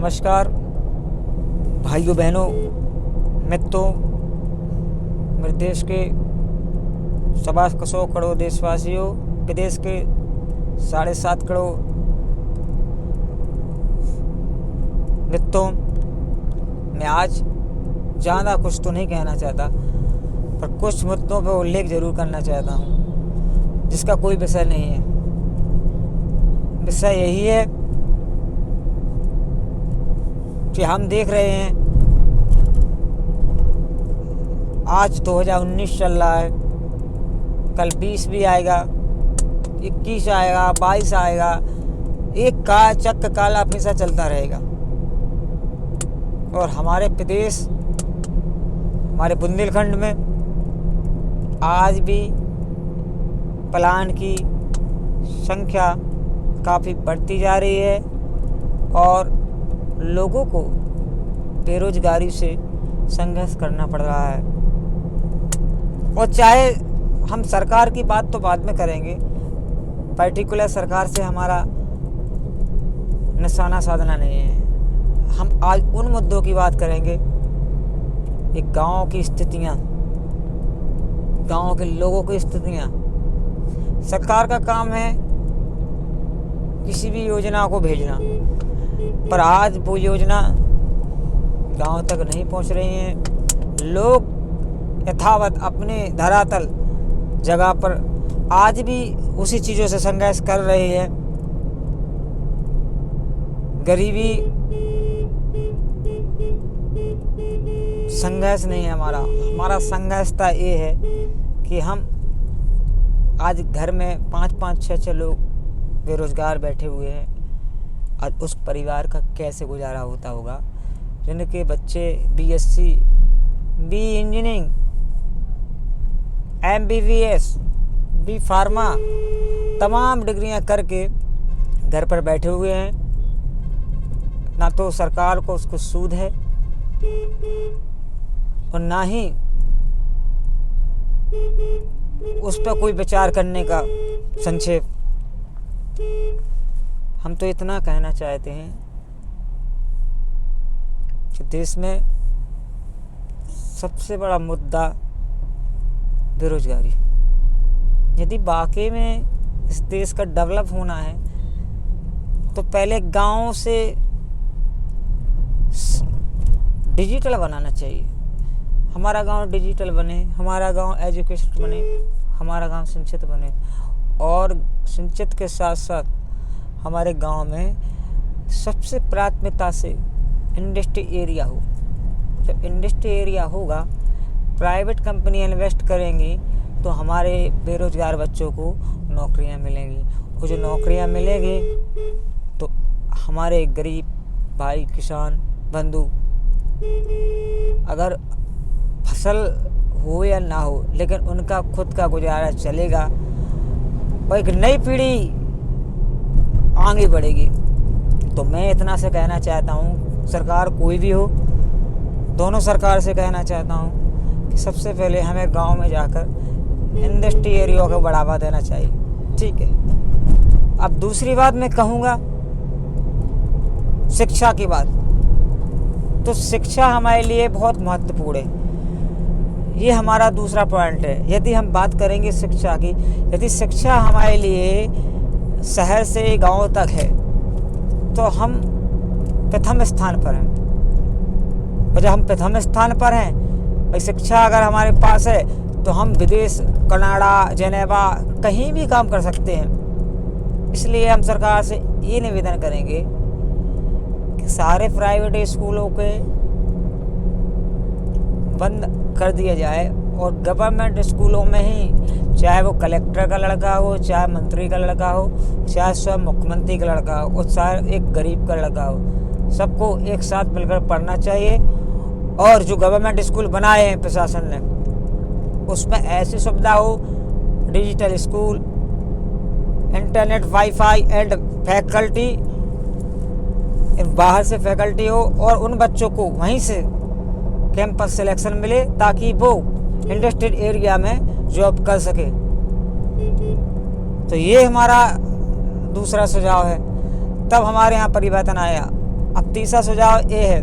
नमस्कार भाइयों बहनों मित्रों, मेरे देश के 100 करोड़ देशवासियों, विदेश के 7.5 करोड़ मित्रों, मैं आज ज़्यादा कुछ तो नहीं कहना चाहता, पर कुछ मुद्दों पर उल्लेख ज़रूर करना चाहता हूँ, जिसका कोई विषय नहीं है। विषय यही है कि हम देख रहे हैं आज 2019 चल रहा है, कल 20 भी आएगा, 21 आएगा, 22 आएगा, एक का चक्र काल हमेशा चलता रहेगा। और हमारे प्रदेश, हमारे बुंदेलखंड में आज भी पलायन की संख्या काफ़ी बढ़ती जा रही है और लोगों को बेरोजगारी से संघर्ष करना पड़ रहा है। और चाहे हम सरकार की बात तो बाद में करेंगे, पर्टिकुलर सरकार से हमारा निशाना साधना नहीं है। हम आज उन मुद्दों की बात करेंगे, एक गांव की स्थितियां, गांव के लोगों की स्थितियां। सरकार का काम है किसी भी योजना को भेजना, पर आज वो योजना गांव तक नहीं पहुंच रही हैं। लोग यथावत अपने धरातल जगह पर आज भी उसी चीज़ों से संघर्ष कर रहे हैं। गरीबी संघर्ष नहीं है हमारा संघर्षता ये है कि हम आज घर में 5-5, 6-6 लोग बेरोजगार बैठे हुए हैं। आज उस परिवार का कैसे गुजारा होता होगा जिनके बच्चे BSc, BE engineering, MBBS, B pharma तमाम डिग्रियां करके घर पर बैठे हुए हैं। ना तो सरकार को उसको सूद है और ना ही उस पर कोई विचार करने का संक्षेप। हम तो इतना कहना चाहते हैं कि देश में सबसे बड़ा मुद्दा बेरोजगारी। यदि वाकई में इस देश का डेवलप होना है तो पहले गांव से डिजिटल बनाना चाहिए। हमारा गांव डिजिटल बने, हमारा गांव एजुकेशन बने, हमारा गांव सिंचित बने, और सिंचित के साथ साथ हमारे गांव में सबसे प्राथमिकता से इंडस्ट्री एरिया हो। जब इंडस्ट्री एरिया होगा, प्राइवेट कंपनी इन्वेस्ट करेंगी तो हमारे बेरोजगार बच्चों को नौकरियां मिलेंगी, और जो नौकरियां मिलेंगी तो हमारे गरीब भाई किसान बंधु, अगर फसल हो या ना हो, लेकिन उनका खुद का गुजारा चलेगा और एक नई पीढ़ी आगे बढ़ेगी। तो मैं इतना से कहना चाहता हूँ, सरकार कोई भी हो, दोनों सरकार से कहना चाहता हूँ कि सबसे पहले हमें गांव में जाकर इंडस्ट्री एरिया को बढ़ावा देना चाहिए। ठीक है। अब दूसरी बात मैं कहूँगा शिक्षा की बात। तो शिक्षा हमारे लिए बहुत महत्वपूर्ण है, ये हमारा दूसरा पॉइंट है। यदि हम बात करेंगे शिक्षा की, यदि शिक्षा हमारे लिए शहर से गांव तक है तो हम प्रथम स्थान पर हैं। और जब हम प्रथम स्थान पर हैं, भाई शिक्षा अगर हमारे पास है तो हम विदेश, कनाडा, जेनेवा कहीं भी काम कर सकते हैं। इसलिए हम सरकार से ये निवेदन करेंगे कि सारे प्राइवेट स्कूलों के बंद कर दिया जाए और गवर्नमेंट स्कूलों में ही, चाहे वो कलेक्टर का लड़का हो, चाहे मंत्री का लड़का हो, चाहे स्वयं मुख्यमंत्री का लड़का हो, और चाहे एक गरीब का लड़का हो, सबको एक साथ मिलकर पढ़ना चाहिए। और जो गवर्नमेंट स्कूल बनाए हैं प्रशासन ने, उसमें ऐसी सुविधा हो, digital school, internet, wifi and faculty, बाहर से फैकल्टी हो, और उन बच्चों को वहीं से कैंपस सिलेक्शन मिले ताकि वो इंडस्ट्रियल एरिया में जॉब कर सके। तो ये हमारा दूसरा सुझाव है। तब हमारे यहाँ परिवर्तन आया। अब तीसरा सुझाव ये है,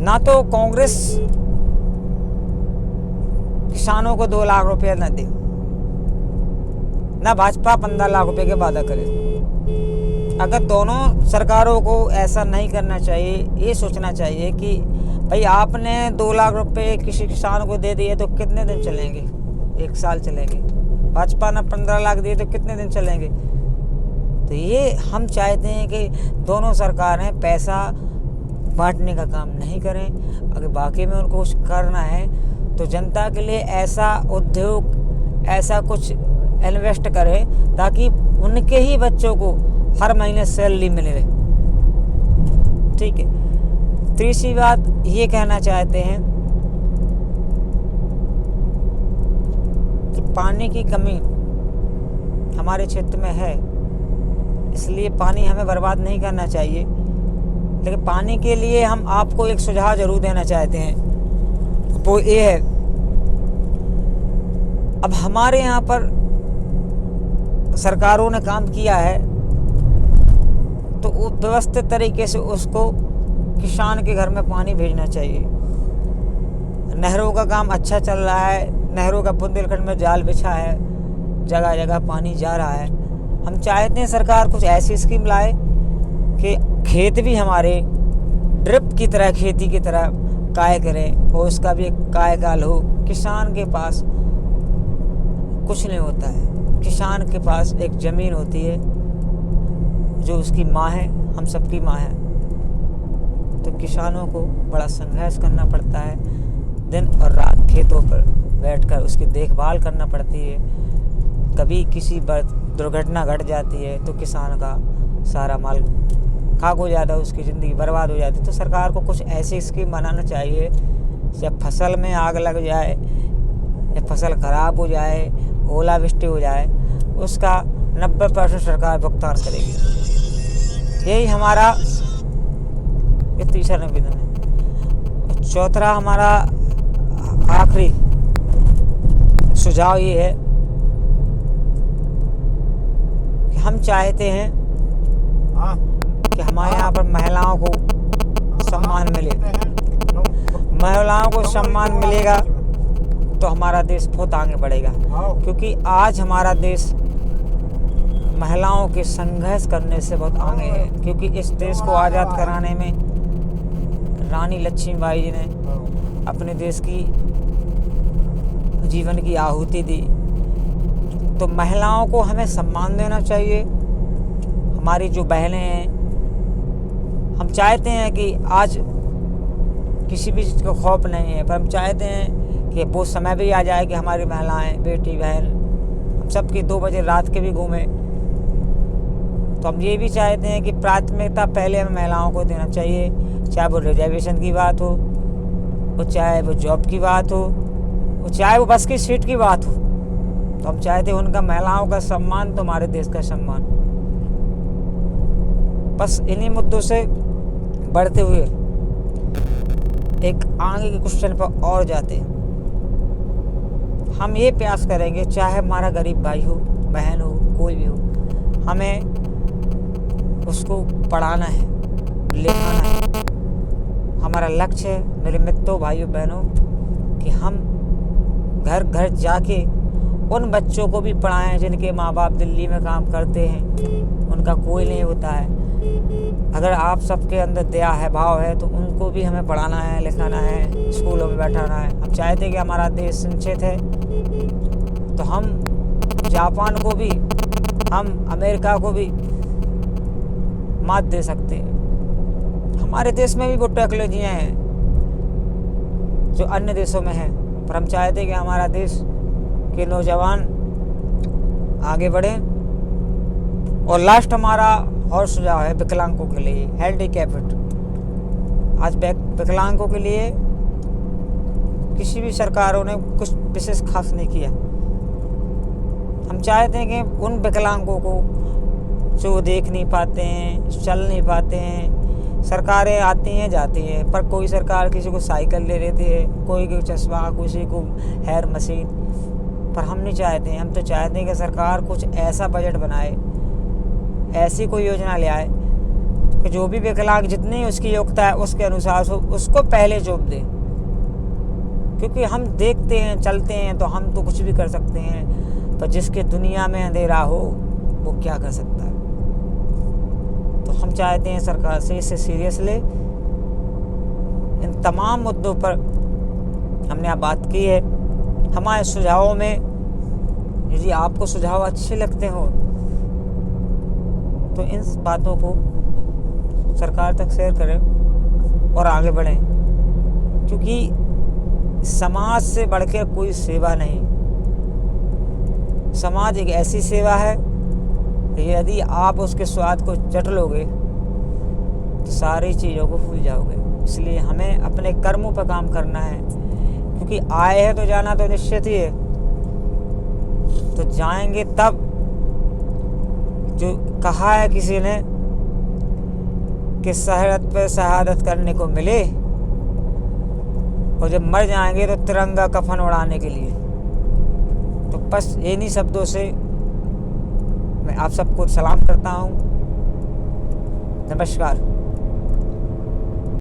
ना तो कांग्रेस किसानों को 2 लाख रुपया न दे, ना भाजपा 15 लाख रुपए के वादा करे। अगर दोनों सरकारों को ऐसा नहीं करना चाहिए, ये सोचना चाहिए कि भाई आपने 2 लाख रुपए किसी किसान को दे दिए तो कितने दिन चलेंगे? 1 साल चलेंगे। भाजपा ने 15 लाख दिए तो कितने दिन चलेंगे? तो ये हम चाहते हैं कि दोनों सरकारें पैसा बांटने का काम नहीं करें। अगर वाकई में उनको कुछ करना है तो जनता के लिए ऐसा उद्योग, ऐसा कुछ इन्वेस्ट करें ताकि उनके ही बच्चों को हर महीने सैलरी मिले। ठीक है। तीसरी बात ये कहना चाहते हैं कि पानी की कमी हमारे क्षेत्र में है, इसलिए पानी हमें बर्बाद नहीं करना चाहिए। लेकिन पानी के लिए हम आपको एक सुझाव जरूर देना चाहते हैं, वो ये है, अब हमारे यहाँ पर सरकारों ने काम किया है तो वो व्यवस्थित तरीके से उसको किसान के घर में पानी भेजना चाहिए। नहरों का काम अच्छा चल रहा है, नहरों का बुंदेलखंड में जाल बिछा है, जगह जगह पानी जा रहा है। हम चाहते हैं सरकार कुछ ऐसी स्कीम लाए कि खेत भी हमारे ड्रिप की तरह, खेती की तरह काय करें और उसका भी एक कार्यकाल हो। किसान के पास कुछ नहीं होता है, किसान के पास एक ज़मीन होती है जो उसकी माँ है, हम सबकी माँ है। तो किसानों को बड़ा संघर्ष करना पड़ता है, दिन और रात खेतों पर बैठकर उसकी देखभाल करना पड़ती है। कभी किसी दुर्घटना घट जाती है तो किसान का सारा माल खाक हो जाता है, उसकी ज़िंदगी बर्बाद हो जाती है। तो सरकार को कुछ ऐसी स्कीम बनाना चाहिए, जब फसल में आग लग जाए या फसल खराब हो जाए, ओलावृष्टि हो जाए, उसका 90% सरकार भुगतान करेगी। यही हमारा ये तीसरा निवेदन है। चौथा हमारा आखिरी सुझाव ये है कि हम चाहते हैं कि हमारे यहाँ पर महिलाओं को सम्मान मिले। महिलाओं को सम्मान मिलेगा तो हमारा देश बहुत आगे बढ़ेगा, क्योंकि आज हमारा देश महिलाओं के संघर्ष करने से बहुत आगे है। क्योंकि इस देश को आज़ाद कराने में रानी लक्ष्मीबाई जी ने अपने देश की जीवन की आहुति दी। तो महिलाओं को हमें सम्मान देना चाहिए। हमारी जो बहनें हैं, हम चाहते हैं कि आज किसी भी चीज़ का खौफ नहीं है, पर हम चाहते हैं कि वो समय भी आ जाए कि हमारी महिलाएं, बेटी बहन, हम सब की 2 बजे रात के भी घूमें। तो हम ये भी चाहते हैं कि प्राथमिकता पहले हमें महिलाओं को देना चाहिए, चाहे वो रिजर्वेशन की बात हो, वो चाहे वो जॉब की बात हो, वो चाहे वो बस की सीट की बात हो। तो हम चाहते हैं उनका, महिलाओं का सम्मान तो हमारे देश का सम्मान। बस इन्हीं मुद्दों से बढ़ते हुए एक आगे के क्वेश्चन पर और जाते हैं। हम ये प्रयास करेंगे, चाहे हमारा गरीब भाई हो, बहन हो, कोई भी हो, हमें उसको पढ़ाना है, लिखाना है। हमारा लक्ष्य है मेरे मित्रों, भाइयों, बहनों, कि हम घर घर जाके उन बच्चों को भी पढ़ाएं जिनके माँ बाप दिल्ली में काम करते हैं, उनका कोई नहीं होता है। अगर आप सबके अंदर दया है, भाव है, तो उनको भी हमें पढ़ाना है, लिखाना है, स्कूलों में बैठाना है। हम चाहते हैं कि हमारा देश संचित है तो हम जापान को भी, हम अमेरिका को भी मात दे सकते हैं। हमारे देश में भी वो टेक्नोलॉजियाँ हैं जो अन्य देशों में हैं, पर हम चाहते हैं कि हमारा देश के नौजवान आगे बढ़ें। और लास्ट हमारा और सुझाव है विकलांगों के लिए, हैंडीकैप्ड। आज विकलांगों के लिए किसी भी सरकारों ने कुछ विशेष खास नहीं किया। हम चाहते हैं कि उन विकलांगों को जो देख नहीं पाते हैं, चल नहीं पाते हैं, सरकारें आती हैं जाती हैं, पर कोई सरकार किसी को साइकिल दे देती है, कोई को चश्मा, किसी को हेयर मशीन। पर हम नहीं चाहते हैं, हम तो चाहते हैं कि सरकार कुछ ऐसा बजट बनाए, ऐसी कोई योजना ले आए कि जो भी विकलांग जितनी उसकी योग्यता है उसके अनुसार उसको पहले जॉब दे, क्योंकि हम देखते हैं चलते हैं तो हम तो कुछ भी कर सकते हैं, पर जिसके दुनिया में अंधेरा हो वो क्या कर सकता है। तो हम चाहते हैं सरकार से इसे सीरियस ले। इन तमाम मुद्दों पर हमने आप बात की है। हमारे सुझावों में यदि आपको सुझाव अच्छे लगते हो तो इन बातों को सरकार तक शेयर करें और आगे बढ़ें, क्योंकि समाज से बढ़कर कोई सेवा नहीं। समाज एक ऐसी सेवा है, यदि आप उसके स्वाद को चट लोगे तो सारी चीज़ों को भूल जाओगे। इसलिए हमें अपने कर्मों पर काम करना है, क्योंकि आए हैं तो जाना तो निश्चित ही है। तो जाएंगे तब, जो कहा है किसी ने कि शहादत पर शहादत करने को मिले, और जब मर जाएंगे तो तिरंगा कफन उड़ाने के लिए। तो बस इन्हीं शब्दों से मैं आप सबको सलाम करता हूँ। नमस्कार।